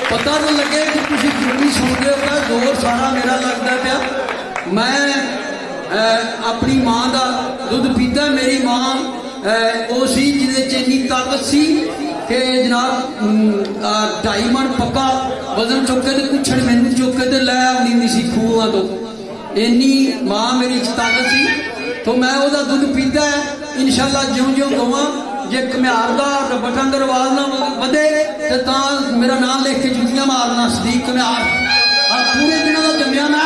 पता तो लगे कि तुम जरूरी सुनते हो जोर सारा मेरा लगता पाया। मैं अपनी माँ का दुध पीता। मेरी माँ वो सी जिहदे इन्नी ताकत सी कि जनाब 2.5 मन पक्का वजन चुके तो कुछड़ मैनू चुके तो लै आनी सी खूहों तो। इन्नी माँ मेरी ताकत सी तो मैं वह दुध पीता है। इंशाअल्लाह ज्यों ज्यों गवा जे घमियार का बटन का रिवाज ना बधे तो मेरा नाम लिख के जुतियां मारना सदीक घमियार। पूरे दिनों का जमया मैं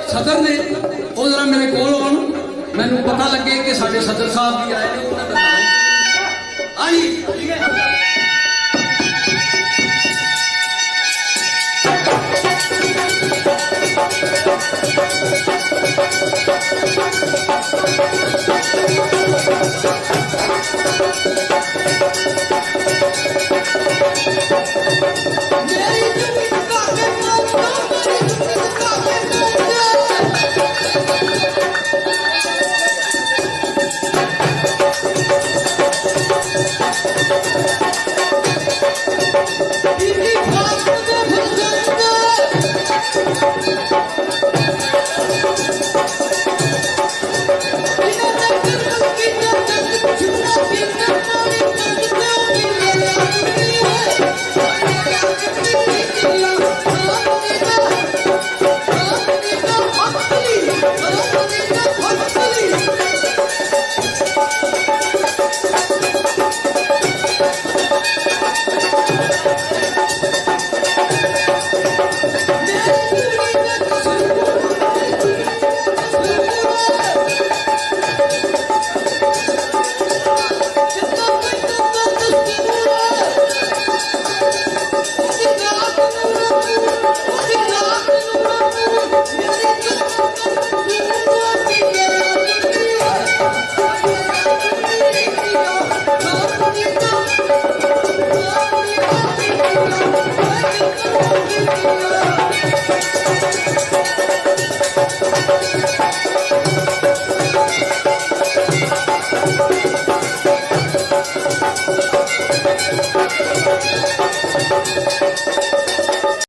सदर ने वो जरा मेरे को मैनू पता लगे कि साढ़े सदर साहब भी आए आई